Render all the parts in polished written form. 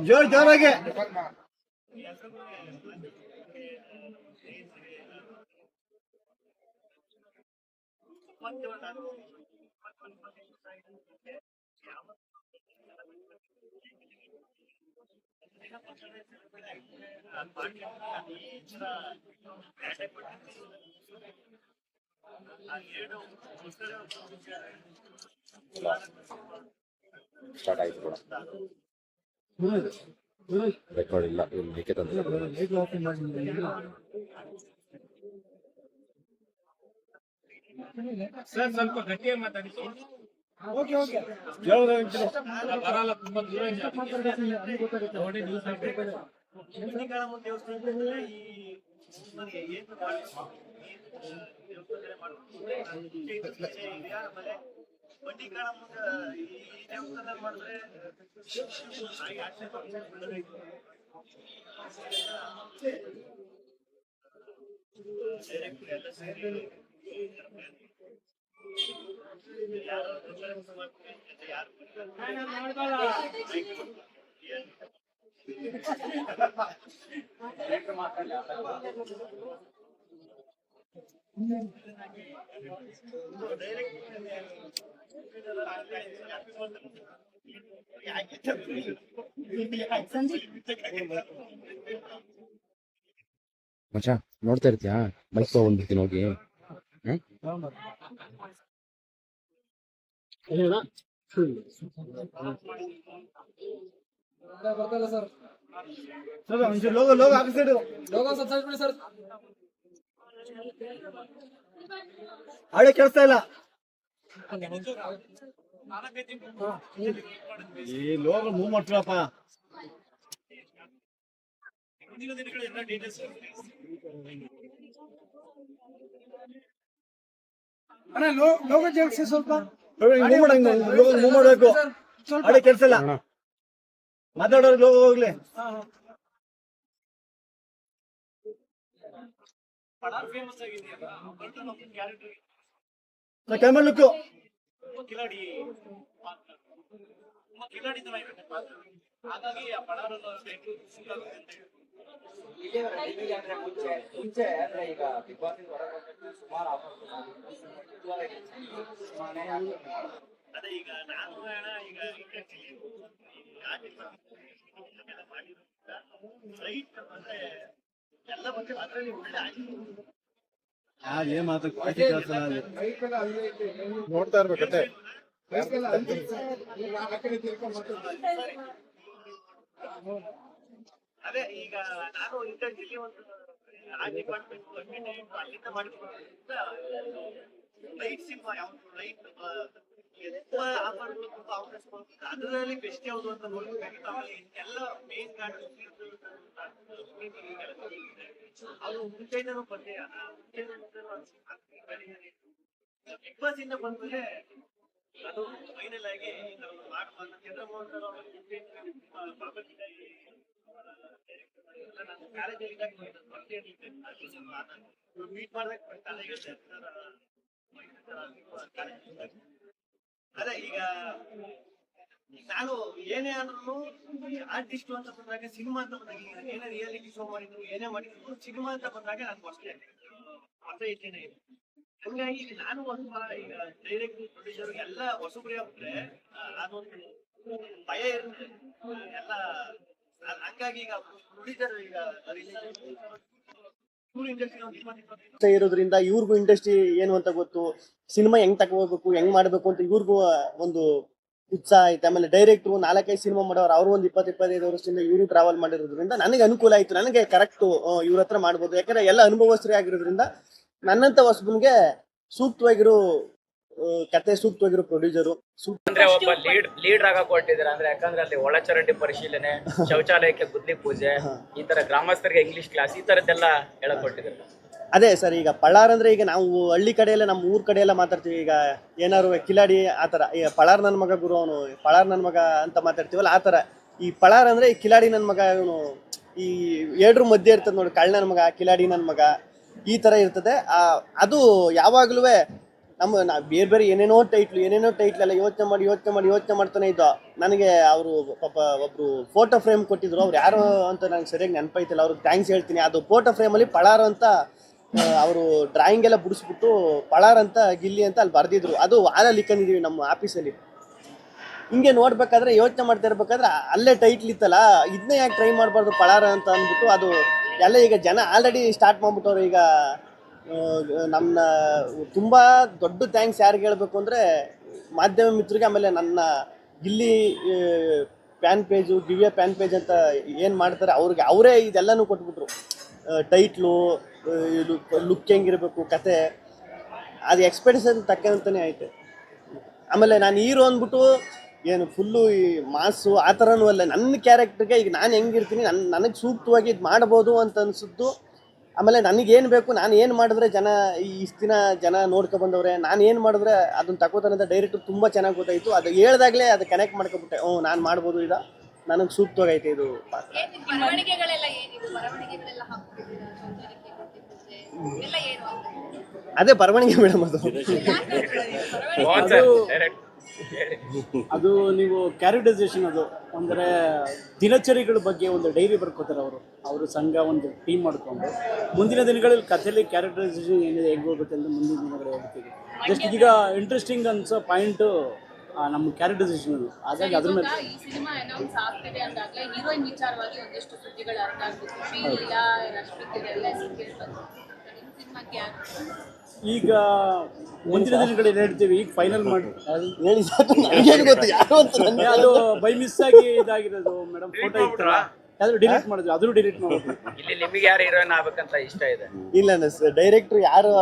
ಜೋರ್ ಜೋರಾಗೆ ಸ್ಟಾರ್ಟ್ ಆಯ್ತು ಕೂಡ ರೆಕಾರ್ಡ್ ಇಲ್ಲ ಏಕೆ ತಂದ್ರೆ ಸರ್ ಸ್ವಲ್ಪ ಗಟ್ಟಿಯಾಗಿ ಮಾತಾಡಿ. ಓಕೆ ಓಕೆ ಬರಲ್ಲ, ತುಂಬಾ ದೂರ ನೋಡಿ ನ್ಯೂಸ್ ಮಚ್ಚ ನೋಡ್ತಾ ಇರ್ತೀಯಾ? ಬೈಕ್ ತಗೊಂಡ್ಬಿಡ್ತೀನಿ ಹೋಗಿ. ಬರ್ತಲ್ಲ ಸರ್. ಸರ್ ಲೋಗೋ ಲೋಗೋ ಹಾಕಿಸಿಡು. ಲೋಗೋ ಸಬ್ಸ್ಕ್ರೈಬ್ ಮಾಡಿ ಸರ್. ಆಳೆ ಕೆಲಸ ಇಲ್ಲ. ಈ ಲೋಗೋ ಮೂವ್ ಮಾಡ್ತೀರಪ್ಪ. ಅಣ್ಣ ಲೋಗೋ ಜಲ್ಸಿ ಸ್ವಲ್ಪ ಮೂವ್ ಮಾಡಬೇಕು. ಆಳೆ ಕೆಲಸ ಇಲ್ಲ. ಮಾತಾಡೋರು ಲೋಗೋ ಹೋಗ್ಲಿ. ಕ್ಯಾಮರಾ ಲುಕ್ ಕಿಲಾಡಿ ತರ ಇದೆ ಹಾಗಾಗಿ ಆ ಪಡಾರನ್ನು ಮುಂಚೆ ಅಂದ್ರೆ ಈಗ ಬಿಗ್ ಬಾಸ್ ಸುಮಾರು ಅದೇ ಈಗ ನಾನು ಈಗ ಎಲ್ಲ ಬಗ್ಗೆ ಅದರಲ್ಲಿ ಒಳ್ಳೆ ಏನ್ ಮಾತು ನೋಡ್ತಾ ಇರ್ಬೇಕಂತೆ. ಅದೇ ಈಗ ನಾನು ಇಂಟರ್ನಲ್ಲಿ ಒಂದು ಆ ಡಿಪಾರ್ಟ್ಮೆಂಟ್ ಅಲ್ಲಿಂದ ಮಾಡಿಕೊಂಡು ಲೈಟ್ ಸಿನಿಮಾ ಯಾವುದು ಲೈಟ್ ಅದರಲ್ಲಿ ಬೆಸ್ಟ್ ಯಾವುದು ಅಂತ ನೋಡ್ಬೇಕಾಗಿತ್ತು. ಆಮೇಲೆ ಎಲ್ಲ ಮೇನ್ ಅದು ಮುಂಚೆನೂ ಬಂದೆ ಬಿಗ್ ಬಾಸ್ ಇಂದ ಬಂದ್ಮೇಲೆ ಅದು ಫೈನಲ್ ಆಗಿ ಚಂದ್ರಮೋಹನ್ ಸರ್ ನಾನು ಕಾಲೇಜಲ್ಲಿ ಮೀಟ್ ಮಾಡಿದಾಗ ಅದೇ ಈಗ ನಾನು ಏನೇ ಆದ್ರೂ ಆರ್ಟಿಸ್ಟ್ ಅಂತ ಬಂದಾಗ ಸಿನಿಮಾ ಅಂತ ಬಂದಾಗ ಏನೇ ರಿಯಾಲಿಟಿ ಶೋ ಮಾಡಿದ್ರು ಏನೇ ಮಾಡಿದ್ರು ಸಿನಿಮಾ ಅಂತ ಬಂದಾಗ ನಾನು ಅಷ್ಟೇ ಹೊಸ ಇದ್ದೇನೆ. ಹಂಗಾಗಿ ನಾನು ಹೊಸ ಈಗ ಡೈರೆಕ್ಟ್ ಪ್ರೊಡ್ಯೂಸರ್ ಎಲ್ಲ ಹೊಸಬ್ರಿ ಆಗ್ಬಿಟ್ರೆ ಅದೊಂದು ಭಯ ಇರುತ್ತೆ ಎಲ್ಲ. ಹಂಗಾಗಿ ಈಗ ಪ್ರೊಡ್ಯೂಸರ್ ಈಗ ಇರೋದ್ರಿಂದ ಇವ್ರಿಗೂ ಇಂಡಸ್ಟ್ರಿ ಏನು ಅಂತ ಗೊತ್ತು, ಸಿನಿಮಾ ಹೆಂಗ್ ತಗೋಬೇಕು ಹೆಂಗ್ ಮಾಡ್ಬೇಕು ಅಂತ ಇವ್ರಿಗೂ ಒಂದು ಉತ್ಸಾಹ ಐತೆ. ಆಮೇಲೆ ಡೈರೆಕ್ಟ್ರು 4-5 ಸಿನಿಮಾ ಮಾಡೋರು, ಅವರು ಒಂದು 20-25 ವರ್ಷದಿಂದ ಇವರು ಟ್ರಾವೆಲ್ ಮಾಡಿರೋದ್ರಿಂದ ನನಗೆ ಅನುಕೂಲ ಆಯ್ತು. ನನಗೆ ಕರೆಕ್ಟ್ ಇವ್ರ ಹತ್ರ ಮಾಡ್ಬೋದು, ಯಾಕಂದ್ರೆ ಎಲ್ಲ ಅನುಭವಸ್ಥರೇ ಆಗಿರೋದ್ರಿಂದ ನನ್ನಂತ ಹೊಸಬನಿಗೆ ಸೂಕ್ತವಾಗಿರೋ ಕತೆ, ಸೂಕ್ತವಾಗಿರೋ ಪ್ರೊಡ್ಯೂಸರು. ಅಂದ್ರೆ ಒಬ್ಬ ಲೀಡರ್ ಆಗ ಕೊಟ್ಟಿದ್ದಾರೆ ಅಂದ್ರೆ, ಯಾಕಂದ್ರೆ ಅಲ್ಲಿ ಒಳಚರಂಡಿ ಪರಿಶೀಲನೆ, ಶೌಚಾಲಯಕ್ಕೆ ಗುದ್ಲಿ ಪೂಜೆ, ಈ ತರ ಗ್ರಾಮಸ್ಥರಿಗೆ ಇಂಗ್ಲಿಷ್ ಕ್ಲಾಸ್, ಈ ತರದ್ದೆಲ್ಲ ಹೇಳಕ್ ಕೊಟ್ಟಿದ್ದಾರೆ. ಅದೇ ಸರ್, ಈಗ ಪಳಾರ್ ಅಂದ್ರೆ ಈಗ ನಾವು ಹಳ್ಳಿ ಕಡೆ ಎಲ್ಲ ನಮ್ಮ ಊರ್ ಕಡೆ ಎಲ್ಲ ಮಾತಾಡ್ತೀವಿ. ಈಗ ಏನಾರು ಕಿಲಾಡಿ ಆತರ, ಈಗ ಪಳಾರ್ ನನ್ನ ಮಗ ಗುರು, ಅವನು ಪಳಾರ್ ನನ್ನ ಮಗ ಅಂತ ಮಾತಾಡ್ತೀವಲ್ಲ, ಆತರ ಈ ಪಳಾರ್ ಅಂದ್ರೆ ಈ ಕಿಲಾಡಿ ನನ್ನ ಮಗ, ಇವನು ಈ ಎರಡ್ರ ಮಧ್ಯೆ ಇರ್ತದೆ ನೋಡಿ, ಕಳ್ಳ ನನ್ನ ಮಗ ಕಿಲಾಡಿ ನನ್ನ ಮಗ, ಈ ತರ ಇರ್ತದೆ. ಅದು ಯಾವಾಗ್ಲೂ ಬೇರೆ ಬೇರೆ ಏನೇನೋ ಟೈಟ್ಲ್ ಎಲ್ಲ ಯೋಚನೆ ಮಾಡ್ತಾನೆ ಇದ್ದ. ನನಗೆ ಅವರು ಪಾಪ ಒಬ್ರು ಫೋಟೋ ಫ್ರೇಮ್ ಕೊಟ್ಟಿದ್ರು, ಅವ್ರು ಯಾರು ಅಂತ ನನಗೆ ಸರಿಯಾಗಿ ನೆನಪೈತಿಲ್ಲ, ಅವ್ರಿಗೆ ಥ್ಯಾಂಕ್ಸ್ ಹೇಳ್ತೀನಿ. ಅದು ಫೋಟೋ ಫ್ರೇಮಲ್ಲಿ ಪಳಾರ್ ಅಂತ ಅವರು ಡ್ರಾಯಿಂಗ್ ಎಲ್ಲ ಬಿಡಿಸ್ಬಿಟ್ಟು ಪಳಾರ್ ಅಂತ ಗಿಲ್ಲಿ ಅಂತ ಅಲ್ಲಿ ಬರೆದಿದ್ರು. ಅದು ವಾಲಲ್ಲಿ ಇಕ್ಕಂದಿದ್ದೀವಿ ನಮ್ಮ ಆಫೀಸಲ್ಲಿ. ಹಿಂಗೆ ನೋಡ್ಬೇಕಾದ್ರೆ ಯೋಚನೆ ಮಾಡ್ತಾ ಇರ್ಬೇಕಾದ್ರೆ ಅಲ್ಲೇ ಟೈಟ್ಲ್ ಇತ್ತಲ್ಲ, ಇದನ್ನೇ ಯಾಕೆ ಟ್ರೈ ಮಾಡಬಾರ್ದು ಪಳಾರ ಅಂತ ಅಂದ್ಬಿಟ್ಟು ಅದು ಎಲ್ಲ ಈಗ ಜನ ಆಲ್ರೆಡಿ ಸ್ಟಾರ್ಟ್ ಮಾಡ್ಬಿಟ್ಟವ್ರು. ಈಗ ನನ್ನ ತುಂಬ ದೊಡ್ಡ ಥ್ಯಾಂಕ್ಸ್ ಯಾರಿಗೆ ಹೇಳಬೇಕು ಅಂದರೆ ಮಾಧ್ಯಮ ಮಿತ್ರರಿಗೆ, ಆಮೇಲೆ ನನ್ನ ಗಿಲ್ಲಿ ಫ್ಯಾನ್ ಪೇಜು, ದಿವ್ಯ ಫ್ಯಾನ್ ಪೇಜ್ ಅಂತ ಏನು ಮಾಡ್ತಾರೆ ಅವ್ರಿಗೆ ಅವರೇ ಇದೆಲ್ಲನೂ ಕೊಟ್ಬಿಟ್ರು. ಟೈಟ್ಲು, ಲುಕ್ ಹೆಂಗಿರಬೇಕು, ಕತೆ, ಅದು ಎಕ್ಸ್ಪೆಕ್ಟೇಷನ್ ತಕ್ಕಂತಲೇ ಐತೆ. ಆಮೇಲೆ ನಾನು ಹೀರೋ ಅಂದ್ಬಿಟ್ಟು ಏನು ಫುಲ್ಲು ಈ ಮಾಸು ಆ ಥರನೂ ಅಲ್ಲ. ನನ್ನ ಕ್ಯಾರೆಕ್ಟರ್ಗೆ ಈಗ ನಾನು ಹೆಂಗಿರ್ತೀನಿ, ನನಗೆ ಸೂಕ್ತವಾಗಿ ಇದು ಮಾಡ್ಬೋದು ಅಂತ ಅನಿಸಿದ್ದು. ಆಮೇಲೆ ನನಗೇನು ಬೇಕು, ನಾನು ಏನು ಮಾಡಿದ್ರೆ ಇಷ್ಟು ದಿನ ಜನ ನೋಡ್ಕೊಬಂದವ್ರೆ, ನಾನು ಏನು ಮಾಡಿದ್ರೆ ಅದನ್ನು ತಗೋತಾನೆ ಅಂತ ಡೈರೆಕ್ಟರ್ ತುಂಬ ಚೆನ್ನಾಗಿ ಗೊತ್ತಾಯಿತು. ಅದು ಹೇಳ್ದಾಗಲೇ ಅದು ಕನೆಕ್ಟ್ ಮಾಡ್ಕೊಬಿಟ್ಟೆ, ನಾನು ಮಾಡ್ಬೋದು, ಇದು ನನಗೆ ಸೂಕ್ತವಾಗೈತೆ ಇದು ಪಾತ್ರ. ಅದೇ ಬರವಣಿಗೆ ಮೇಡಮ್, ಅದು ನೀವು ಕ್ಯಾರೆಕ್ಟರೈಸೇಷನ್, ಅದು ಅಂದರೆ ದಿನಚರಿಗಳ ಬಗ್ಗೆ ಒಂದು ಡೈರಿ ಬರ್ಕೋತಾರೆ ಅವರು ಸಂಘ ಒಂದು ಟೀಮ್ ಮಾಡಿಕೊಂಡು. ಮುಂದಿನ ದಿನಗಳಲ್ಲಿ ಕಥೆಯಲ್ಲಿ ಕ್ಯಾರೆಕ್ಟರೈಸೇಷನ್ ಏನಿದೆ, ಹೆಂಗೆ ಹೋಗುತ್ತೆ ಅಂತ ಮುಂದಿನ ದಿನಗಳು ಹೋಗ್ತೀವಿ. ಜಸ್ಟ್ ಈಗ ಇಂಟ್ರೆಸ್ಟಿಂಗ್ ಅನ್ಸೋ ಪಾಯಿಂಟು ನಮ್ಮ ಕ್ಯಾರೆಕ್ಟರೈಸೇಷನ್. ಹಾಗಾಗಿ ಅದ್ರ ಮೇಲೆ ಈ ಸಿನಿಮಾ ಅನೌನ್ಸ್ ಆಗ್ತಿದೆ ಅಂದಾಗಲೇ ಹೀರೋಯಿನ್ ವಿಚಾರವಾಗಿ ಒಂದಿಷ್ಟು ಸುದ್ದಿಗಳು ಅರ್ಥ ಆಗ್ತಿತ್ತು. ಶ್ರೀಲೀಲಾ, ರಶ್ಮಿತ್ ಇದೆಲ್ಲ ಸಿನಿಮಾಕ್ಕೆ ಈಗ ಮುಂದಿನ ದಿನಗಳಲ್ಲಿ ಹೇಳ್ತೀವಿ. ಈಗ ಫೈನಲ್ ಮಾಡಿ ಹೇಳಿ ಗೊತ್ತು ಯಾರು ಅಂತ ಅದು ಬೈ ಮಿಸ್ ಆಗಿ ಇದಾಗಿರೋದು ಮೇಡಮ್. ಫೋಟೋ ಇತ್ತಲ್ಲ, ಅದು ಡಿಲೀಟ್ ಮಾಡಿದ್ರು, ಅದನ್ನು ಡಿಲೀಟ್ ಮಾಡೋದು. ಇಲ್ಲಿ ನಿಮಗೆ ಯಾರು ಹೀರೋಯಿನ್ ಆಗ್ಬೇಕಂತ ಇಷ್ಟ ಇದೆ? ಇಲ್ಲ ಡೈರೆಕ್ಟ್ರು ಯಾರು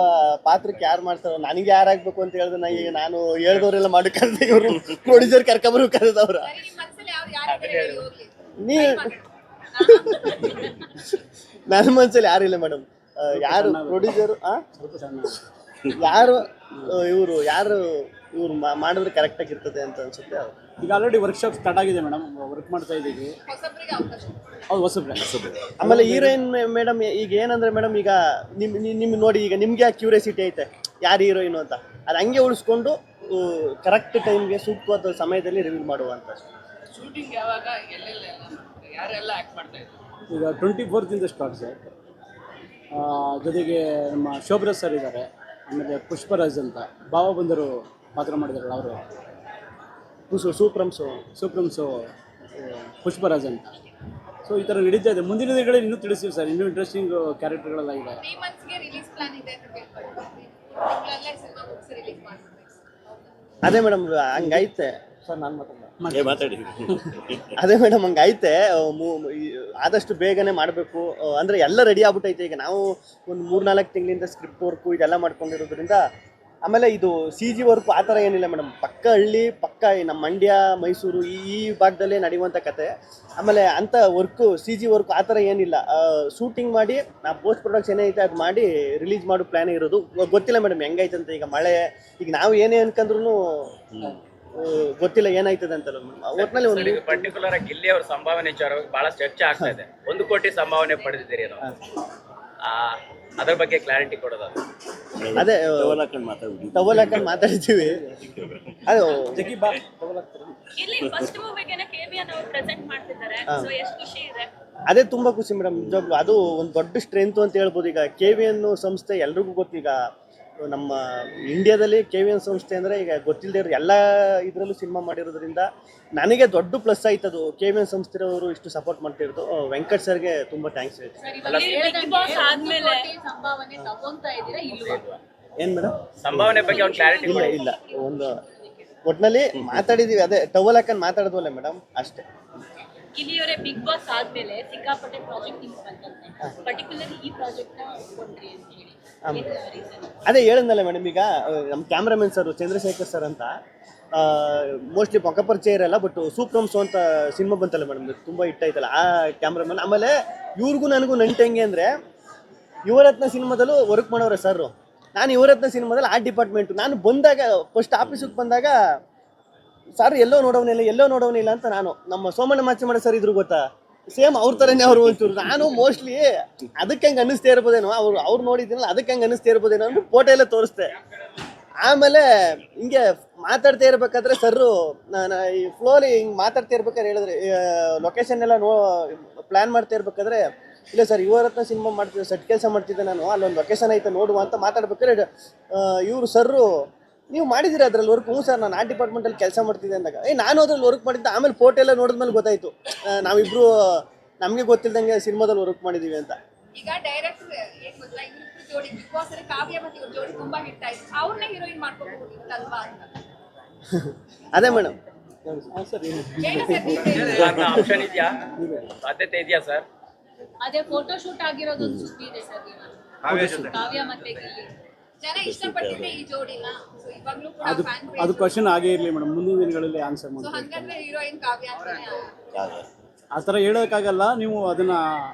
ಪಾತ್ರಕ್ಕೆ ಯಾರು ಮಾಡ್ತಾರೋ, ನನಗೆ ಯಾರಾಗಬೇಕು ಅಂತ ಹೇಳಿದ್ರೆ ಈಗ ನಾನು ಹೇಳ್ದವ್ರೆಲ್ಲ ಮಾಡ್ಕೊಂಡೆ, ಇವರು ಪ್ರೊಡ್ಯೂಸರ್ ಕರ್ಕೊಂಬರು ಕರೆದವ್ರ. ನನ್ನ ಮನಸ್ಸಲ್ಲಿ ಯಾರಿಲ್ಲ ಮೇಡಮ್. ಯಾರು ಪ್ರೊಡ್ಯೂಸರು, ಯಾರು ಇವರು ಮಾಡಿದ್ರೆ ಕರೆಕ್ಟಾಗಿ ಇರ್ತದೆ ಅಂತ ಅನ್ಸುತ್ತೆ. ಈಗ ಆಲ್ರೆಡಿ ವರ್ಕ್ಶಾಪ್ ಸ್ಟಾರ್ಟ್ ಆಗಿದೆ ಮೇಡಮ್, ವರ್ಕ್ ಮಾಡ್ತಾ ಇದ್ದೀವಿ. ಹೌದು, ಹೊಸಬ್ರೆ. ಆಮೇಲೆ ಹೀರೋಯಿನ್ ಮೇಡಮ್ ಈಗ ಏನಂದ್ರೆ ಮೇಡಮ್, ಈಗ ನಿಮ್ ನೋಡಿ, ಈಗ ನಿಮ್ಗೆ ಕ್ಯೂರಿಯಾಸಿಟಿ ಐತೆ ಯಾರು ಹೀರೋಯಿನ್ ಅಂತ, ಅದು ಹಂಗೆ ಉಳಿಸ್ಕೊಂಡು ಕರೆಕ್ಟ್ ಟೈಮ್ಗೆ ಸೂಕ್ತವಾದ ಸಮಯದಲ್ಲಿ ರಿವೀಲ್ ಮಾಡುವಂತ. ಶೂಟಿಂಗ್ ಯಾವಾಗ, ಯಾರೆಲ್ಲ ಆಕ್ಟ್ ಮಾಡ್ತಾ ಇದ್ದಾರೆ? ಈಗ 24th ಸ್ಟಾರ್ಟ್ ಸರ್. ಜೊತೆಗೆ ನಮ್ಮ ಶೋಭರಾಜ್ ಸರ್ ಇದ್ದಾರೆ, ಆಮೇಲೆ ಪುಷ್ಪರಾಜ್ ಅಂತ ಭಾವ ಬಂದರು ಪಾತ್ರ ಮಾಡಿದಾರಲ್ಲ ಅವರು, ಸೂಪ್ರಮ್ಸು ಪುಷ್ಪರಾಜ್ ಅಂತ. ಸೊ ಈ ಥರ ನಡೀತಾ ಇದೆ. ಮುಂದಿನ ದಿನಗಳಲ್ಲಿ ಇನ್ನೂ ತಿಳಿಸ್ತೀವಿ ಸರ್, ಇನ್ನೂ ಇಂಟ್ರೆಸ್ಟಿಂಗ್ ಕ್ಯಾರೆಕ್ಟರ್ಗಳೆಲ್ಲ ಇದೆ. ಅದೇ ಮೇಡಮ್ ಹಂಗೈತೆ ಸರ್, ನಾನು ಮಾತಾಡಿ. ಅದೇ ಮೇಡಮ್ ಹಂಗೈತೆ, ಆದಷ್ಟು ಬೇಗನೆ ಮಾಡಬೇಕು ಅಂದರೆ ಎಲ್ಲ ರೆಡಿ ಆಗ್ಬಿಟ್ಟೈತೆ. ಈಗ ನಾವು ಒಂದು 3-4 ತಿಂಗಳಿಂದ ಸ್ಕ್ರಿಪ್ಟ್ ವರ್ಕು ಇದೆಲ್ಲ ಮಾಡ್ಕೊಂಡಿರೋದ್ರಿಂದ. ಆಮೇಲೆ ಇದು CG ವರ್ಕು ಆ ಥರ ಏನಿಲ್ಲ ಮೇಡಮ್, ಪಕ್ಕ ಹಳ್ಳಿ, ಪಕ್ಕ ನಮ್ಮ ಮಂಡ್ಯ, ಮೈಸೂರು ಈ ಭಾಗದಲ್ಲೇ ನಡೆಯುವಂಥ ಕತೆ. ಆಮೇಲೆ ಅಂಥ ವರ್ಕು CG ವರ್ಕು ಆ ಥರ ಏನಿಲ್ಲ. ಶೂಟಿಂಗ್ ಮಾಡಿ ನಾವು ಪೋಸ್ಟ್ ಪ್ರೊಡಕ್ಷನ್ ಏನೈತೆ ಅದು ಮಾಡಿ ರಿಲೀಸ್ ಮಾಡೋ ಪ್ಲ್ಯಾನೇ ಇರೋದು. ಗೊತ್ತಿಲ್ಲ ಮೇಡಮ್ ಹೆಂಗೈತೆ ಅಂತ. ಈಗ ಮಳೆ, ಈಗ ನಾವು ಏನೇ ಅನ್ಕಂದ್ರೂ ಗೊತ್ತಿಲ್ಲ ಏನಾಯ್ತದೆ ಅಂತಲ್ಲ. ಒಟ್ಟಿನಲ್ಲಿ ಒಂದು ಪರ್ಟಿಕ್ಯುಲರ್ ಆಗಿ ಗಿಲ್ಲಿ ಅವ್ರ ಸಂಭಾವನೆ ವಿಚಾರವಾಗಿ ಬಹಳ ಚರ್ಚೆ ಆಗ್ತಾ ಇದೆ. 1 ಕೋಟಿ ಸಂಭಾವನೆ ಪಡೆದಿದ್ದೀರಿ ನಾವು, ಅದ್ರ ಬಗ್ಗೆ ಕ್ಲಾರಿಟಿ ಕೊಡೋದು. ಅದೇ ಟವಲ್ ಹಾಕೊಂಡು ಮಾತಾಡ್ತೀವಿ. ಅದು ಇಲ್ಲಿ ಫಸ್ಟ್ ಮೂವಿಗೆನೇ KVN ಅವರು ಪ್ರೆಸೆಂಟ್ ಮಾಡ್ತಿದ್ದಾರೆ, ಸೋ ಎಷ್ಟು ಖುಷಿ ಇದೆ. ಅದೇ ತುಂಬ ಖುಷಿ ಮೇಡಮ್, ನಿಜವಾಗ್ಲೂ ಅದು ಒಂದು ದೊಡ್ಡ ಸ್ಟ್ರೆಂತ್ ಅಂತ ಹೇಳ್ಬೋದು. ಈಗ KVN ಸಂಸ್ಥೆ ಎಲ್ರಿಗೂ ಗೊತ್ತು. ಈಗ ನಮ್ಮ ಇಂಡಿಯಾದಲ್ಲಿ KVN ಸಂಸ್ಥೆ ಅಂದರೆ ಈಗ ಗೊತ್ತಿಲ್ಲದೆ ಇರೋ ಎಲ್ಲ ಇದರಲ್ಲೂ ಸಿನಿಮಾ ಮಾಡಿರೋದ್ರಿಂದ ನನಗೆ ದೊಡ್ಡ ಪ್ಲಸ್ ಆಯ್ತದು. KVN ಸಂಸ್ಥೆಯವರು ಇಷ್ಟು ಸಪೋರ್ಟ್ ಮಾಡ್ತಿರೋದು. ವೆಂಕಟ್ ಸರ್ಗೆ ತುಂಬ ಥ್ಯಾಂಕ್ಸ್ ಹೇಳ್ತೀನಿ. ಏನು ಮೇಡಮ್ ಸಂಭಾವನೆ ಬಗ್ಗೆ ಒಂದು ಕ್ಲಾರಿಟಿ ಇಲ್ಲ ಒಂದು ಒಟ್ಟಿನಲ್ಲಿ ಮಾತಾಡಿದೀವಿ. ಅದೇ ಟವಲ್ ಹಾಕೊಂಡು ಮಾತಾಡಿದ್ವಲ್ಲ ಮೇಡಮ್, ಅಷ್ಟೇ. ಗಿಲ್ಲಿಯವರೇ ಬಿಗ್ ಬಾಸ್ ಆದ್ಮೇಲೆ ಸಿಕ್ಕಾಪಟ್ಟೆ ಪ್ರಾಜೆಕ್ಟ್ ನಿಮ್ಗೆ ಬಂದಂತೆ, ಪರ್ಟಿಕ್ಯುಲರ್ಲಿ ಈ ಪ್ರಾಜೆಕ್ಟ್ ನ ಒಪ್ಕೊಂಡ್ರಿ ಅಂತ ಹೇಳಿ ಅದೇ ಹೇಳಿದ್ನಲ್ಲ ಮೇಡಮ್. ಈಗ ನಮ್ಮ ಕ್ಯಾಮ್ರಾಮನ್ ಸರ್ ಚಂದ್ರಶೇಖರ್ ಸರ್ ಅಂತ, ಮೋಸ್ಟ್ಲಿ ಪಕ್ಕ ಪರಿಚಯ ಇರಲ್ಲ, ಬಟ್ ಸೂಪ್ರಮ್ಸು ಅಂತ ಸಿನಿಮಾ ಬಂತಲ್ಲ ಮೇಡಮ್, ತುಂಬ ಹಿಟ್ಟಾಯ್ತಲ್ಲ ಆ ಕ್ಯಾಮ್ರಾಮನ್. ಆಮೇಲೆ ಇವ್ರಿಗೂ ನನಗೂ ನಂಟು ಹೆಂಗೆ ಅಂದರೆ, ಯುವರತ್ನ ಸಿನಿಮಾದಲ್ಲೂ ವರ್ಕ್ ಮಾಡೋರೆ ಸರ್. ನಾನು ಯುವರತ್ನ ಸಿನಿಮಾದಲ್ಲಿ ಆ ಡಿಪಾರ್ಟ್ಮೆಂಟು. ನಾನು ಬಂದಾಗ ಫಸ್ಟ್ ಆಫೀಸಿಗೆ ಬಂದಾಗ ಸರ್ ಎಲ್ಲೋ ನೋಡೋನಿಲ್ಲ ಅಂತ ನಾನು, ನಮ್ಮ ಸೋಮಣ್ಣ ಮಾಚಿಮಾಡ ಸರ್ ಇದ್ರು ಗೊತ್ತಾ, ಸೇಮ್ ಅವ್ರ ಥರನೇ ಅವರು ಒಂಚೂರು. ನಾನು ಮೋಸ್ಟ್ಲಿ ಅದಕ್ಕೆ ಹಂಗೆ ಅನ್ನಿಸ್ತಾ ಇರ್ಬೋದೇನೋ, ಅವ್ರು ನೋಡಿದ್ದೀನಲ್ಲ ಅದಕ್ಕೆ ಹಂಗೆ ಅನ್ನಿಸ್ತಾ ಇರ್ಬೋದೇನೋ ಅಂದ್ರೆ ಫೋಟೋ ಎಲ್ಲ ತೋರಿಸ್ದೆ. ಆಮೇಲೆ ಹಿಂಗೆ ಮಾತಾಡ್ತಾ ಇರ್ಬೇಕಾದ್ರೆ ಸರ್ರು ಈ ಫ್ಲೋಲಿ ಹಿಂಗೆ ಮಾತಾಡ್ತಾ ಇರ್ಬೇಕಾದ್ರೆ ಹೇಳಿದ್ರೆ ಲೊಕೇಶನ್ ಎಲ್ಲ ಪ್ಲ್ಯಾನ್ ಮಾಡ್ತಾ ಇರ್ಬೇಕಾದ್ರೆ ಇಲ್ಲ ಸರ್ ಇವರ ಹತ್ರ ಸಿನಿಮಾ ಮಾಡ್ತಿದ್ದೆ ಸೆಟ್ ಕೆಲಸ ಮಾಡ್ತಿದ್ದೆ ನಾನು, ಅಲ್ಲೊಂದು ಲೊಕೇಶನ್ ಐತೆ ನೋಡುವ ಅಂತ ಮಾತಾಡ್ಬೇಕಾದ್ರೆ ಇವರು ಸರ್ರು ನೀವು ಮಾಡಿದಿರ ಅದ್ರಲ್ಲಿ ವರ್ಕ್? ಹ್ಞೂ ಸರ್ ನಾನು ಆ ಡಿಪಾರ್ಟ್ಮೆಂಟಲ್ಲಿ ಕೆಲಸ ಮಾಡ್ತಿದ್ದೆ ಅಂದಾಗ ನಾನು ಅದ್ರಲ್ಲಿ ವರ್ಕ್ ಮಾಡಿದ್ದೆ. ಆಮೇಲೆ ಫೋಟೋ ಎಲ್ಲ ನೋಡಿದ್ಮೇಲೆ ಗೊತ್ತಾಯಿತು ನಾವಿಬ್ಬರು ನಮಗೆ ಗೊತ್ತಿಲ್ದಂಗೆ ಸಿನಿಮಾದಲ್ಲಿ ವರ್ಕ್ ಮಾಡಿದ್ದೀವಿ ಅಂತ. ಈಗ ಡೈರೆಕ್ಟರ್ ಏನ್ ಗೊತ್ತಾ, ಇವ್ರಿಬ್ರು ಜೋಡಿ ಬಿಗ್ ಬಾಸ್ ಅಲ್ಲಿ ಕಾವ್ಯ ಮತ್ತೆ ಇವ್ರ ಜೋಡಿ ತುಂಬಾ ಹಿಟ್ ಆಯ್ತು, ಅವ್ರನ್ನ ಹೀರೋಯಿನ್ ಮಾಡ್ಕೋಬಹುದಿತ್ತಲ್ವಾ ಅಂತ. ಅದೇ ಮೇಡಮ್. ಸರ್ ಏನು ಹೇಳಿ ಸರ್ detail. ಆಪ್ಷನ್ ಇದೆಯಾ, ಸಾಧ್ಯತೆ ಇದೆಯಾ ಸರ್? ಅದೇ ಫೋಟೋ ಶೂಟ್ ಆಗಿರೋದೊಂದು ಸುದ್ದಿ ಇದೆ ಸರ್ ಇವಾಗ. ಕಾವ್ಯ ಮತ್ತೆ ಗಿಲ್ಲಿ ಜನ ಇಷ್ಟಪಟ್ಟಿದ್ರೆ ಈ ಜೋಡಿನ, ಸೊ ಇವಾಗ್ಲೂ ಕೂಡ ಅದು ಫ್ಯಾನ್ ಅದು ಕ್ವಶನ್ ಆಗೇ ಇರಲಿ ಮೇಡಮ್, ಮುಂದಿನ ದಿನಗಳಲ್ಲಿ ಆನ್ಸರ್ ಸೊ ಮಾಡಿ. ಹಂಗಂದ್ರೆ ಹೀರೋಯಿನ್ ಕಾವ್ಯ ಅಂತಾನೆ. ಆ ಥರ ಹೇಳೋಕ್ಕಾಗಲ್ಲ, ನೀವು ಅದನ್ನು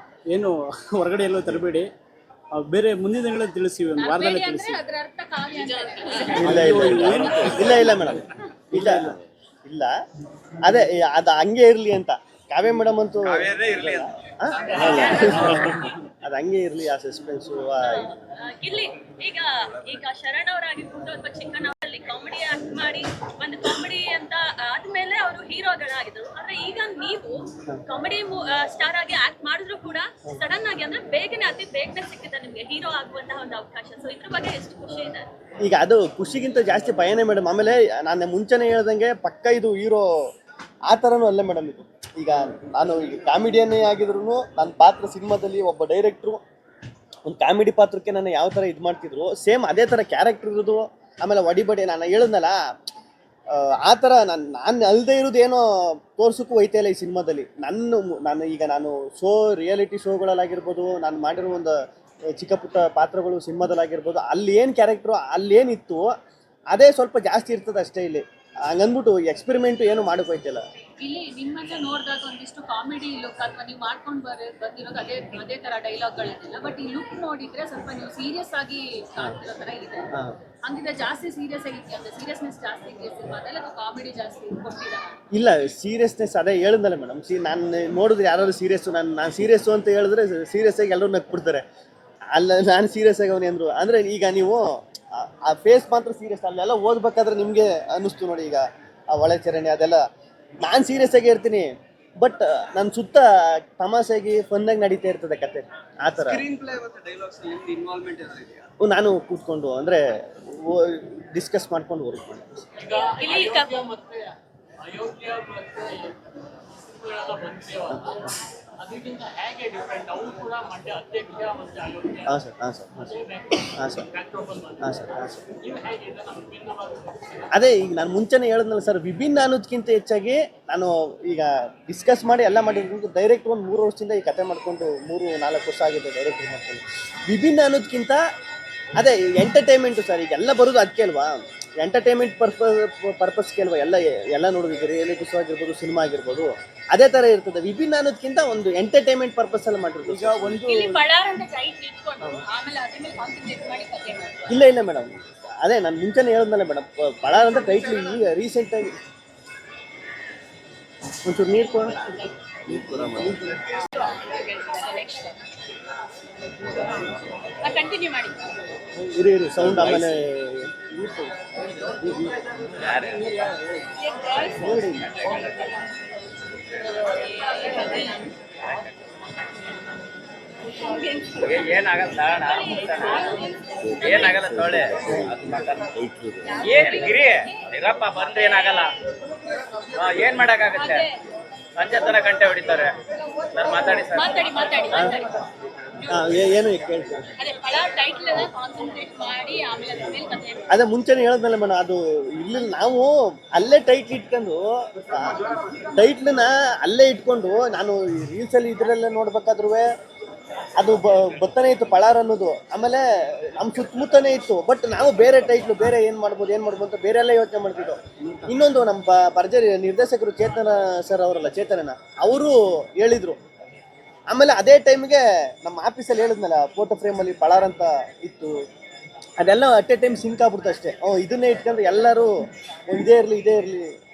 ಏನು ಹೊರಗಡೆ ಎಲ್ಲೋ ತರಬೇಡಿ, ಬೇರೆ ಮುಂದಿನ ದಿನಗಳಲ್ಲಿ ತಿಳಿಸ್ತೀವಿ, ಒಂದು ವಾರದಲ್ಲೇ ಬೇಡಿ ತಿಳಿಸಿ. ಅಂದ್ರೆ ಅದ್ರ ಅರ್ಥ ಕಾವ್ಯ ಅಂತಾನೆ. ಇಲ್ಲ ಮೇಡಮ್, ಇಲ್ಲ ಅದೇ ಅದು ಹಂಗೆ ಇರ್ಲಿ ಅಂತ. ಕಾವ್ಯ ಮೇಡಮ್ ಅಂತೂ ಅದು ಹಂಗೆ ಇರ್ಲಿ, ಆ ಸಸ್ಪೆನ್ಸು. ಇಲ್ಲಿ ಈಗ ಶರಣ್ ಅವರಾಗಿರ್ಬೋದು ಅಥವಾ ಚಿಕ್ಕಣ್ಣ ಅವರಲ್ಲಿ ಕಾಮಿಡಿ ಆಕ್ಟ್ ಮಾಡಿ ಒಂದು ಕಾಮಿಡಿ ಅಂತ ಆದ್ಮೇಲೆ ಅವರು ಹೀರೋಗಳಾಗಿದ್ರು. ಆದ್ರೆ ಈಗ ನೀವು ಕಾಮಿಡಿ ಸ್ಟಾರ್ ಆಗಿ ಆಕ್ಟ್ ಮಾಡಿದ್ರು ಕೂಡ ಸಡನ್ ಆಗಿ ಅಂದ್ರೆ ಬೇಗನೆ ಅತಿ ಬೇಗನೆ ಸಿಕ್ಕಿದೆ ನಿಮ್ಗೆ ಹೀರೋ ಆಗುವಂತಹ ಒಂದು ಅವಕಾಶ. ಸೊ ಇದ್ರ ಬಗ್ಗೆ ಎಷ್ಟು ಖುಷಿ ಇದೆ? ಈಗ ಅದು ಖುಷಿಗಿಂತ ಜಾಸ್ತಿ ಭಯನೇ ಮೇಡಮ್. ಆಮೇಲೆ ನಾನು ಮುಂಚೆನೇ ಹೇಳ್ದಂಗೆ ಪಕ್ಕ ಇದು ಹೀರೋ ಆ ಥರನೂ ಅಲ್ಲ ಮೇಡಮ್. ಇದು ಈಗ ನಾನು ಈಗ ಕಾಮಿಡಿಯನ್ನೇ ಆಗಿದ್ರು ನನ್ನ ಪಾತ್ರ ಸಿನಿಮಾದಲ್ಲಿ ಒಬ್ಬ ಡೈರೆಕ್ಟ್ರು ಒಂದು ಕಾಮಿಡಿ ಪಾತ್ರಕ್ಕೆ ನಾನು ಯಾವ ಥರ ಇದು ಮಾಡ್ತಿದ್ರು ಸೇಮ್ ಅದೇ ಥರ ಕ್ಯಾರೆಕ್ಟರ್ ಇರೋದು. ಆಮೇಲೆ ಒಡಿಬಡಿ ನಾನು ಹೇಳಿದ್ನಲ್ಲ ಆ ಥರ ನಾನು ಅಲ್ಲದೆ ಇರೋದೇನೋ ತೋರ್ಸೋಕ್ಕೂ ಹೋಯ್ತಾ ಇಲ್ಲ ಈ ಸಿನಿಮಾದಲ್ಲಿ. ನಾನು ರಿಯಾಲಿಟಿ ಶೋಗಳಲ್ಲಾಗಿರ್ಬೋದು, ನಾನು ಮಾಡಿರೋ ಒಂದು ಚಿಕ್ಕ ಪುಟ್ಟ ಪಾತ್ರಗಳು ಸಿನಿಮಾದಲ್ಲಾಗಿರ್ಬೋದು, ಅಲ್ಲಿ ಏನು ಕ್ಯಾರೆಕ್ಟ್ರು ಅಲ್ಲೇನಿತ್ತು ಅದೇ ಸ್ವಲ್ಪ ಜಾಸ್ತಿ ಇರ್ತದೆ ಅಷ್ಟೇ. ಇಲ್ಲಿ ಹಂಗಂದ್ಬಿಟ್ಟು ಎಕ್ಸ್ಪೆರಿಮೆಂಟ್ ಏನು ಮಾಡೋಕೆ ಹೋಯ್ತಿಲ್ಲ. ಇಲ್ಲಿ ನಿಮ್ಮನ್ನ ನೋಡಿದಾಗ ಒಂದಿಷ್ಟು ಕಾಮಿಡಿ ಲುಕ್ ಅಥವಾ ನೀವು ಮಾಡ್ಕೊಂಡು ಬಂದಿರೋದು ಅದೇ ತರ ಡೈಲಾಗ್ಗಳಿದೆಲ್ಲ, ಬಟ್ ಈ ಲುಕ್ ನೋಡಿದ್ರೆ ಸ್ವಲ್ಪ ನೀವು ಸೀರಿಯಸ್ ಆಗಿ ಕಾಣ್ತಿರೋ ತರ ಇದೆ. ಹಂಗಿದ್ರೆ ಜಾಸ್ತಿ ಸೀರಿಯಸ್ ಆಗಿತ್ತು ಅಂದ್ರೆ ಸೀರಿಯಸ್ನೆಸ್ ಜಾಸ್ತಿ ಇದೆ ಸಿನಿಮಾದಲ್ಲಿ ಅಥವಾ ಕಾಮಿಡಿ ಜಾಸ್ತಿ ಕೊಟ್ಟಿದ್ದಾರೆ? ಇಲ್ಲ ಸೀರಿಯಸ್ನೆಸ್ ಅದೇ ಹೇಳಿದ್ನಲ್ಲ ಮೇಡಮ್. ನಾನು ನೋಡಿದ್ರೆ ಯಾರಾದ್ರು ಸೀರಿಯಸ್ಸು ನಾನು ಸೀರಿಯಸ್ಸು ಅಂತ ಹೇಳಿದ್ರೆ ಸೀರಿಯಸ್ ಆಗಿ ಎಲ್ಲರೂ ನಕ್ಬಿಡ್ತಾರೆ. ಅಲ್ಲ ನಾನು ಸೀರಿಯಸ್ ಆಗಿ ಅವನೇ ಅಂದರು ಅಂದರೆ ಈಗ ನೀವು ಆ ಫೇಸ್ ಮಾತ್ರ ಸೀರಿಯಸ್, ಅಲ್ಲೆಲ್ಲ ಓದ್ಬೇಕಾದ್ರೆ ನಿಮಗೆ ಅನ್ನಿಸ್ತು ನೋಡಿ. ಈಗ ಆ ಒಳಚರಣೆ ಅದೆಲ್ಲ ನಾನು ಸೀರಿಯಸ್ ಆಗಿ ಇರ್ತೀನಿ, ಬಟ್ ನನ್ನ ಸುತ್ತ ತಮಾಷೆಯಾಗಿ ಫನ್ನಾಗಿ ನಡೀತಾ ಇರ್ತದೆ ಕತೆ. ಆ ಥರ ನಾನು ಕೂತ್ಕೊಂಡು ಅಂದರೆ ಡಿಸ್ಕಸ್ ಮಾಡ್ಕೊಂಡು ವರ್ಕ್ ಮಾಡಿ. ಹಾಂ ಸರ್. ಅದೇ ಈಗ ನಾನು ಮುಂಚೆನೇ ಹೇಳಿದ್ನಲ್ಲ ಸರ್, ವಿಭಿನ್ನ ಅನ್ನೋದಕ್ಕಿಂತ ಹೆಚ್ಚಾಗಿ ನಾನು ಈಗ ಡಿಸ್ಕಸ್ ಮಾಡಿ ಎಲ್ಲ ಮಾಡಿರೋದು. ಡೈರೆಕ್ಟ್ ಒಂದು 3 ವರ್ಷದಿಂದ ಈ ಕತೆ ಮಾಡ್ಕೊಂಡು 3-4 ವರ್ಷ ಆಗಿದೆ ಡೈರೆಕ್ಟ್ ಮಾಡ್ಕೊಂಡು. ವಿಭಿನ್ನ ಅನ್ನೋದಕ್ಕಿಂತ ಅದೇ ಎಂಟರ್ಟೈನ್ಮೆಂಟು ಸರ್. ಈಗ ಎಲ್ಲ ಬರೋದು ಅದಕ್ಕೆ ಅಲ್ವಾ, ಎಂಟರ್ಟೈನ್ಮೆಂಟ್ ಪರ್ಪಸ್ಗೆ ಅಲ್ವಾ ಎಲ್ಲ ನೋಡೋದು. ರಿಯಾಲಿಟಿ ಶೋ ಆಗಿರ್ಬೋದು, ಸಿನಿಮಾ ಆಗಿರ್ಬೋದು, ಅದೇ ಥರ ಇರ್ತದೆ. ವಿಭಿನ್ನ ಅನ್ನೋದಕ್ಕಿಂತ ಒಂದು ಎಂಟರ್ಟೈನ್ಮೆಂಟ್ ಪರ್ಪಸ್ಸಲ್ಲಿ ಮಾಡಿರೋದು. ಈಗ ಒಂದು ಇಲ್ಲ ಮೇಡಮ್, ಅದೇ ನಾನು ಮುಂಚೆನೇ ಹೇಳಿದ್ನಲ್ಲ ಮೇಡಮ್, ಬಳ್ಳಾರ ಅಂತ ಟೈಟ್ಲ್ ಈಗ ರೀಸೆಂಟಾಗಿ ಒಂಚೂರು ನೀರು ಕೊಡ. ಕಂಟಿನ್ಯೂ ಮಾಡಿ. ಇರಿ ಸೌಂಡ್ ಆಮೇಲೆ ಏನಾಗಲ್ಲ ತೊಳೆ ಏನ್ ಗಿರಿ ಇರಪ್ಪ ಬಂದ್ರೆ ಏನಾಗಲ್ಲ. ಏನ್ ಮಾಡಕ್ಕಾಗತ್ತೆ, ಸಂಜೆ ತನಕ ಗಂಟೆ ಹೊಡಿತಾರೆ ಸರ್. ಮಾತಾಡಿ ಸರ್. ಏನು ಕೇಳ್ತೀನಿ. ಅದೇ ಪಳ ಟೈಟಲ್ ಎಲ್ಲ ಕಾನ್ಸಂಟ್ರೇಟ್ ಮಾಡಿ ಆಮೇಲೆ ಅದ್ರ ಮೇಲೆ ಕಥೆ. ಅದೇ ಮುಂಚೆನೇ ಹೇಳಿದ್ನಲ್ಲ ಮೇಡಮ್, ಅದು ಇಲ್ಲಿ ನಾವು ಅಲ್ಲೇ ಟೈಟ್ಲ್ ಇಟ್ಕೊಂಡು ಟೈಟ್ಲನ್ನ ಅಲ್ಲೇ ಇಟ್ಕೊಂಡು ನಾನು ರೀಲ್ಸಲ್ಲಿ ಇದರಲ್ಲೇ ನೋಡ್ಬೇಕಾದ್ರೂ ಅದು ಬತ್ತನೇ ಇತ್ತು ಪಳಾರ್ ಅನ್ನೋದು. ಆಮೇಲೆ ನಮ್ಮ ಸುತ್ತಮುತ್ತನೇ ಇತ್ತು, ಬಟ್ ನಾವು ಬೇರೆ ಟೈಟ್ಲು ಬೇರೆ ಏನು ಮಾಡ್ಬೋದು ಅಂತ ಬೇರೆ ಎಲ್ಲ ಯೋಚನೆ ಮಾಡ್ತಿದ್ದೋ. ಇನ್ನೊಂದು ನಮ್ಮ ಭರ್ಜರಿ ನಿರ್ದೇಶಕರು ಚೇತನ ಸರ್ ಅವರಲ್ಲ, ಚೇತನನ ಅವರು ಹೇಳಿದರು. ಆಮೇಲೆ ಅದೇ ಟೈಮ್ಗೆ ನಮ್ಮ ಆಫೀಸಲ್ಲಿ ಹೇಳಿದ್ನಲ್ಲ, ಫೋಟೋ ಫ್ರೇಮಲ್ಲಿ ಪಳಾರ್ ಅಂತ ಇತ್ತು. ಅದೆಲ್ಲ ಅಟ್ ಎ ಟೈಮ್ ಸಿಂಕ್ ಆಗ್ಬಿಡ್ತು ಅಷ್ಟೇ. ಇದನ್ನೇ ಇಟ್ಕೊಂಡ್ರೆ ಎಲ್ಲರೂ ಇದೇ ಇರಲಿ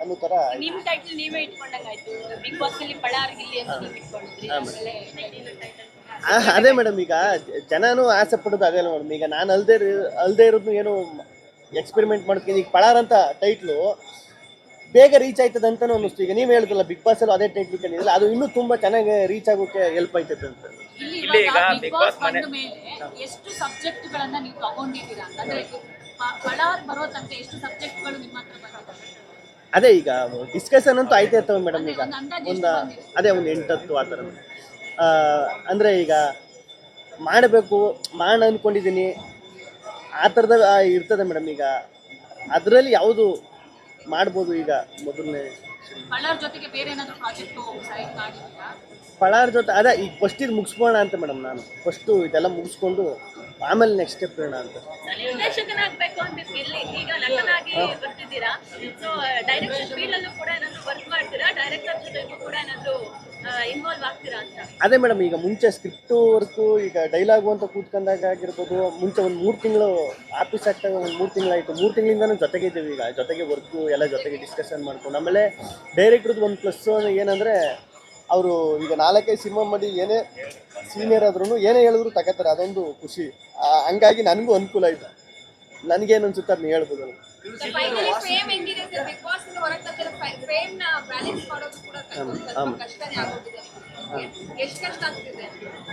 ಅನ್ನೋ ಥರ. ನಿಮ್ಮ ಟೈಟಲ್ ನೀವೇ ಇಟ್ಕೊಂಡಂಗಾಯ್ತು. ಬಿಗ್ ಬಾಸ್ ಅಲ್ಲಿ ಪಳಾರ್ ಗಿಲ್ಲಿ ಅಂತ ನೀವು ಇಟ್ಕೊಂಡಿದ್ರಿ. ಆಮೇಲೆ ಅದೇ ಮೇಡಮ್, ಈಗ ಜನನೂ ಆಸೆ ಪಡೋದು ಅದೇ ಮೇಡಮ್. ಈಗ ನಾನು ಅಲ್ದೇ ಇರೋದು ಏನು ಎಕ್ಸ್ಪೆರಿಮೆಂಟ್ ಮಾಡ್ತೀನಿ. ಈಗ ಪಳಾರ್ ಅಂತ ಟೈಟ್ಲು ಬೇಗ ರೀಚ್ ಆಯ್ತದೆ ಅಂತಾನು ಅನ್ನಿಸ್ತು. ಈಗ ನೀವು ಹೇಳಿದ್ರಲ್ಲ ಬಿಗ್ ಬಾಸ್ ಅಲ್ಲೂ ಅದೇ ಟೈಟ್ಲ್ ಕಂಡಿದ್ರಲ್ಲ, ಅದು ಇನ್ನೂ ತುಂಬಾ ಚೆನ್ನಾಗಿ ರೀಚ್ ಆಗೋಕೆ ಹೆಲ್ಪ್ ಆಯ್ತದೆ ಅಂತ. ಇಲ್ಲಿ ಇವಾಗ ಬಿಗ್ ಬಾಸ್ ಬಂದ ಮೇಲೆ ಎಷ್ಟು ಸಬ್ಜೆಕ್ಟ್ ಗಳನ್ನ ನೀವು ತಗೊಂಡಿದ್ದೀರಾ ಅಂತ, ಅಂದ್ರೆ ಪಳಾರ್ ಬರೋ ತನಕ ಎಷ್ಟು ಸಬ್ಜೆಕ್ಟ್ ಗಳು ನಿಮ್ಮ ಹತ್ರ ಬಂದಿದೆ? ಅದೇ ಈಗ ಡಿಸ್ಕಷನ್ ಅಂತೂ ಆಯ್ತಾ ಇರ್ತವೆ ಮೇಡಮ್. ಈಗ ಒಂದು ಅಂದಾಜು ಒಂದು ಅದೇ ಒಂದು 8-10 ಆ ಥರ. ಅಂದರೆ ಈಗ ಮಾಡಬೇಕು ಮಾಡೋಣ ಅಂದ್ಕೊಂಡಿದ್ದೀನಿ ಆ ಥರದ ಇರ್ತದೆ ಮೇಡಮ್. ಈಗ ಅದರಲ್ಲಿ ಯಾವುದು ಮಾಡ್ಬೋದು. ಈಗ ಮೊದಲನೇ ಪಳಾರ್ ಜೊತೆಗೆ ಬೇರೆ ಏನಾದ್ರು ಪ್ರಾಜೆಕ್ಟ್ ಸೈಡ್ ಮಾಡಿದ್ದೀರಾ? ಪಳಾರ್ ಜೊತೆ ಅದೇ ಈಗ ಫಸ್ಟ್ ಇದು ಮುಗಿಸ್ಬೋಣ ಅಂತ ಮೇಡಮ್. ನಾನು ಫಸ್ಟು ಇದೆಲ್ಲ ಮುಗಿಸ್ಕೊಂಡು ಆಮೇಲೆ ನೆಕ್ಸ್ಟ್ ಸ್ಟೆಪ್ ಇರೋಣ ಅಂತ. ನಿರ್ದೇಶಕನಾಗಬೇಕು ಅಂತ ಇಲ್ಲಿ ಈಗ ನಟನಾಗಿ ಬರ್ತಿದ್ದೀರಾ, ಸೊ ಡೈರೆಕ್ಷನ್ ಫೀಲ್ಡ್ ಅಲ್ಲೂ ಕೂಡ ಏನಾದ್ರು ವರ್ಕ್ ಮಾಡ್ತೀರಾ, ಡೈರೆಕ್ಟರ್ ಜೊತೆಗೂ ಕೂಡ ಏನಾದ್ರು ಇನ್ವಾಲ್ವ್ ಆಗ್ತೀರಾ ಅಂತ? ಅದೇ ಮೇಡಮ್, ಈಗ ಮುಂಚೆ ಸ್ಕ್ರಿಪ್ಟ್ ವರ್ಕು ಈಗ ಡೈಲಾಗು ಅಂತ ಕೂತ್ಕೊಂಡಾಗ ಆಗಿರ್ಬೋದು, ಮುಂಚೆ ಒಂದು 3 ತಿಂಗಳು ಆಫೀಸ್ ಆಗ್ತಾಗ ಒಂದು 3 ತಿಂಗಳಾಯಿತು. 3 ತಿಂಗಳಿಂದನೂ ಜೊತೆಗೆ ಇದ್ದೀವಿ. ಈಗ ಜೊತೆಗೆ ವರ್ಕು ಎಲ್ಲ ಜೊತೆಗೆ ಡಿಸ್ಕಷನ್ ಮಾಡ್ಕೊಂಡು, ಆಮೇಲೆ ಡೈರೆಕ್ಟ್ರದ್ದು ಒಂದು ಪ್ಲಸ್ ಏನಂದರೆ ಅವರು ಈಗ 4-5 ಸಿನಿಮಾ ಮಾಡಿ ಏನೇ ಸೀನಿಯರ್ ಆದ್ರೂ ಏನೇ ಹೇಳಿದ್ರು ತಗೋತಾರೆ, ಅದೊಂದು ಖುಷಿ. ಹಂಗಾಗಿ ನನಗೂ ಅನುಕೂಲ ಆಯಿತು. ನನಗೇನು ಅನ್ಸುತ್ತೆ ಅದನ್ನ ಹೇಳ್ಬೋದು. ಫೈನಲಿ ಫೇಮ್ ಹೆಂಗಿದೆ ಸರ್? ಬಿಗ್ ಬಾಸ್ ಇಂದ ಹೊರಗೆ ತಂದಿರೋ ಫೇಮ್ ನ ಬ್ಯಾಲೆನ್ಸ್ ಮಾಡೋದು ಕೂಡ ಸ್ವಲ್ಪ ಕಷ್ಟನೇ ಆಗೋಗಿದೆ. ಎಷ್ಟು ಕಷ್ಟ ಆಗ್ತಿದೆ?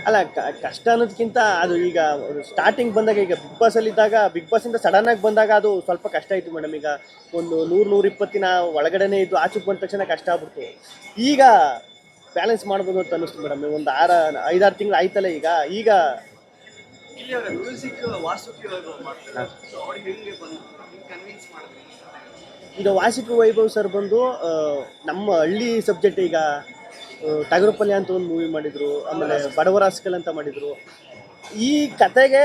ಅಲ್ಲ, ಕಷ್ಟ ಅನ್ನೋದಕ್ಕಿಂತ ಅದು ಈಗ ಸ್ಟಾರ್ಟಿಂಗ್ ಬಂದಾಗ, ಈಗ ಬಿಗ್ ಬಾಸಲ್ಲಿ ಇದ್ದಾಗ, ಬಿಗ್ ಬಾಸಿಂದ ಸಡನ್ನಾಗಿ ಬಂದಾಗ ಅದು ಸ್ವಲ್ಪ ಕಷ್ಟ ಆಯಿತು ಮೇಡಮ್. ಈಗ ಒಂದು 100-120 ದಿನ ಒಳಗಡೆನೇ ಇದ್ದು ಆಚೆಗೆ ಬಂದ ತಕ್ಷಣ ಕಷ್ಟ ಆಗ್ಬಿಡ್ತು. ಈಗ ಬ್ಯಾಲೆನ್ಸ್ ಮಾಡ್ಬೋದು ಅಂತ ಅನ್ನಿಸ್ತು ಮೇಡಮ್. ಒಂದು 5-6 ತಿಂಗಳು ಆಯ್ತಲ್ಲ ಈಗ ಇಲ್ಲಿ ಅವರ ಮ್ಯೂಸಿಕ್ ವಾಸುಕಿ ವೈಭವ್ ಮಾಡ್ತಾರೆ, ಸೊ ಅವ್ರಿಗೆ ಹೆಂಗೆ ಬಂದು ಕನ್ವಿನ್ಸ್ ಮಾಡಿದ್ರೆ? ಈಗ ವಾಸಿಕ ವೈಭವ್ ಸರ್ ಬಂದು ನಮ್ಮ ಹಳ್ಳಿ ಸಬ್ಜೆಕ್ಟ್, ಈಗ ಟಗರುಪಲ್ಯ ಅಂತ ಒಂದು ಮೂವಿ ಮಾಡಿದರು, ಆಮೇಲೆ ಬಡವರಾಸ್ಕಲ್ ಅಂತ ಮಾಡಿದರು. ಈ ಕತೆಗೆ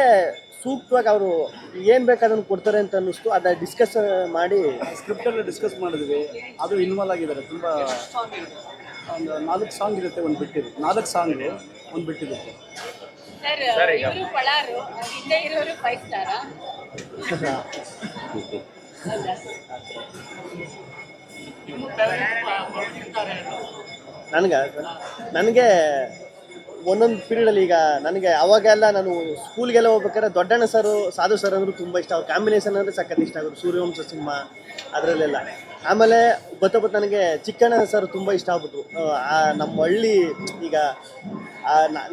ಸೂಕ್ತವಾಗಿ ಅವರು ಏನು ಬೇಕಾದನ್ನು ಕೊಡ್ತಾರೆ ಅಂತ ಅನ್ನಿಸ್ತು. ಅದ ಡಿಸ್ಕಸ್ ಮಾಡಿ ಸ್ಕ್ರಿಪ್ಟಲ್ಲಿ ಡಿಸ್ಕಸ್ ಮಾಡಿದ್ವಿ. ಅದು ಇನ್ವಾಲ್ವ್ ಆಗಿದ್ದಾರೆ. ತುಂಬ ಒಂದು 4 ಸಾಂಗ್ ಇರುತ್ತೆ, ಒಂದು ಬಿಟ್ಟಿದೆ. 4 ಸಾಂಗು ಒಂದು ಬಿಟ್ಟಿರುತ್ತೆ. ಸರ್ ಇವರು ಪಳಾರು, ಹಿಂದೆ ಇರೋರು 5 ಸ್ಟಾರ. ನನಗೆ ಒಂದೊಂದು ಪೀರಿಯಡಲ್ಲಿ ಈಗ ನನಗೆ ಅವಾಗೆಲ್ಲ ನಾನು ಸ್ಕೂಲ್ಗೆಲ್ಲ ಹೋಗ್ಬೇಕಾದ್ರೆ ದೊಡ್ಡಣ್ಣ ಸರು, ಸಾಧು ಸರ್ ಅಂದರು ತುಂಬ ಇಷ್ಟ. ಅವ್ರ ಕಾಂಬಿನೇಷನ್ ಅಂದರೆ ಸಖತ್ ಇಷ್ಟ ಆಗೋದು, ಸೂರ್ಯವಂಶ ಸಿಂಹ ಅದರಲ್ಲೆಲ್ಲ. ಆಮೇಲೆ ಬತ್ತ ನನಗೆ ಚಿಕ್ಕಣ್ಣ ಸರ್ ತುಂಬ ಇಷ್ಟ ಆಗ್ಬಿಟ್ರು. ನಮ್ಮ ಹಳ್ಳಿ ಈಗ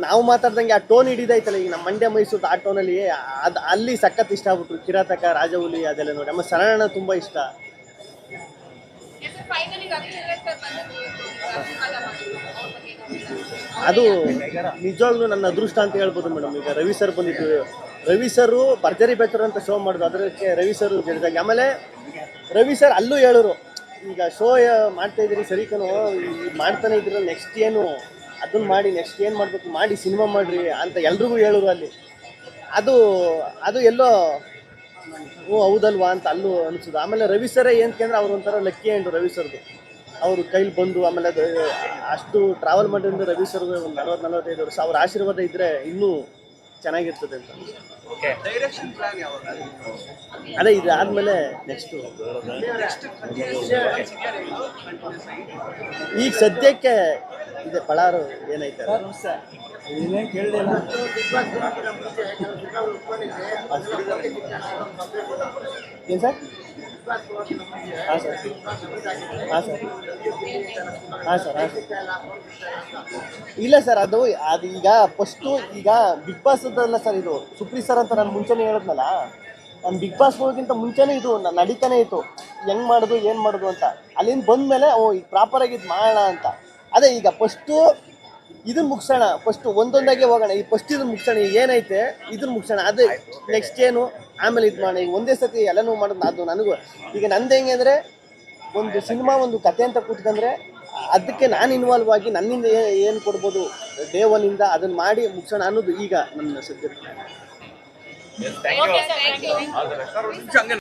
ನಾವು ಮಾತಾಡ್ದಂಗೆ ಆ ಟೋನ್ ಹಿಡಿದೈತಲ್ಲ, ಈಗ ನಮ್ಮ ಮಂಡ್ಯ ಮೈಸೂರು ಆ ಟೋನಲ್ಲಿ ಅದು ಅಲ್ಲಿ ಸಖತ್ ಇಷ್ಟ ಆಗ್ಬಿಟ್ರು. ಕಿರಾತಕ, ರಾಜಹುಲಿ ಅದೆಲ್ಲ ನೋಡಿ. ಆಮೇಲೆ ಶರಣ ತುಂಬ ಇಷ್ಟ. ಫೈನಲಿ ರವಿ ಸರ್ ಬಂದು ಅದು ನಿಜವಾಗ್ಲೂ ನನ್ನ ಅದೃಷ್ಟ ಅಂತ ಹೇಳ್ಬೋದು ಮೇಡಮ್. ಈಗ ರವಿ ಸರ್ ಬಂದಿದ್ದು, ರವಿ ಸರು ಭರ್ಜರಿ ಬೆಚ್ಚರು ಅಂತ ಶೋ ಮಾಡಿದ್ರು, ಅದಕ್ಕೆ ರವಿ ಸರ್ ಜಡ್ಜಾಗಿ. ಆಮೇಲೆ ರವಿ ಸರ್ ಅಲ್ಲೂ ಹೇಳೋರು, ಈಗ ಶೋ ಮಾಡ್ತಾಯಿದ್ದೀರಿ ಸರಿ ಕಣೋ, ಮಾಡ್ತಾನೆ ಇದ್ರಲ್ಲ, ನೆಕ್ಸ್ಟ್ ಏನು ಅದನ್ನು ಮಾಡಿ, ನೆಕ್ಸ್ಟ್ ಏನು ಮಾಡಬೇಕು ಮಾಡಿ, ಸಿನಿಮಾ ಮಾಡಿರಿ ಅಂತ ಎಲ್ರಿಗೂ ಹೇಳೋರು ಅಲ್ಲಿ. ಅದು ಎಲ್ಲೋ ಹೌದಲ್ವಾ ಅಂತ ಅಲ್ಲೂ ಅನಿಸೋದು. ಆಮೇಲೆ ರವಿ ಸರೇ ಏನಕ್ಕೆ ಅವ್ರು ಒಂಥರ ಲಕ್ಕಿ ಹ್ಯಾಂಡು ರವಿ ಸರ್ದು. ಅವರು ಕೈಲಿ ಬಂದು, ಆಮೇಲೆ ಅದು ಅಷ್ಟು ಟ್ರಾವೆಲ್ ಮಾಡೋದ್ರಿಂದ ರವಿ ಸರ್ಗೆ ಒಂದು 40-45 ವರ್ಷ ಅವ್ರ ಆಶೀರ್ವಾದ ಇದ್ದರೆ ಇನ್ನೂ ಚೆನ್ನಾಗಿರ್ತದೆ ಅಂತ. ಡೈರೆಕ್ಷನ್ ಪ್ಲಾನ್ ಯಾವಾಗ? ಅದೇ ಇದು ಆದಮೇಲೆ ನೆಕ್ಸ್ಟು ಈಗ ಸದ್ಯಕ್ಕೆ ಇದೆ ಪಳಾರು ಏನೈತೆ ಏನೇನು ಕೇಳಿಲ್ಲ. ಏನು ಸರ್? ಹಾಂ ಸರ್, ಹಾಂ ಸರ್, ಹಾಂ ಸರ್, ಹಾಂ ಸರ್. ಇಲ್ಲ ಸರ್, ಅದು ಈಗ ಫಸ್ಟು ಈಗ ಬಿಗ್ ಬಾಸ್ದಲ್ಲ ಸರ್, ಇದು ಸುಪ್ರೀ ಸರ್ ಅಂತ ನಾನು ಮುಂಚೆನೇ ಹೇಳಿದ್ನಲ್ಲ, ನಾನು ಬಿಗ್ ಬಾಸ್ ಹೋಗೋಕ್ಕಿಂತ ಮುಂಚೆನೇ ಇದು ನಡೀತಾನೆ ಇತ್ತು, ಹೆಂಗೆ ಮಾಡೋದು ಏನು ಮಾಡೋದು ಅಂತ. ಅಲ್ಲಿಂದ ಬಂದಮೇಲೆ ಈಗ ಪ್ರಾಪರಾಗಿ ಇದು ಮಾಡೋಣ ಅಂತ. ಅದೇ ಈಗ ಫಸ್ಟು ಇದನ್ನು ಮುಗಿಸೋಣ, ಫಸ್ಟು ಒಂದೊಂದಾಗೆ ಹೋಗೋಣ. ಈ ಫಸ್ಟ್ ಇದನ್ನು ಮುಗಿಸೋಣ, ಈಗ ಏನೈತೆ ಇದನ್ನು ಮುಗಿಸೋಣ, ಅದು ನೆಕ್ಸ್ಟ್ ಏನು ಆಮೇಲೆ ಇದು ಮಾಡೋಣ. ಈಗ ಒಂದೇ ಸತಿ ಎಲ್ಲನೂ ಮಾಡೋದು. ಅದು ನನಗೂ ಈಗ ನಂದು ಹೆಂಗೆ ಅಂದರೆ, ಒಂದು ಸಿನಿಮಾ ಒಂದು ಕತೆ ಅಂತ ಕೂತ್ಕೊಂಡ್ರೆ ಅದಕ್ಕೆ ನಾನು ಇನ್ವಾಲ್ವ್ ಆಗಿ ನನ್ನಿಂದ ಏನು ಕೊಡ್ಬೋದು ಡೇ 1ಇಂದ ಅದನ್ನು ಮಾಡಿ ಮುಗಿಸೋಣ ಅನ್ನೋದು ಈಗ ನನ್ನ ಸಬ್ಜೆಕ್ಟ್. Thank you.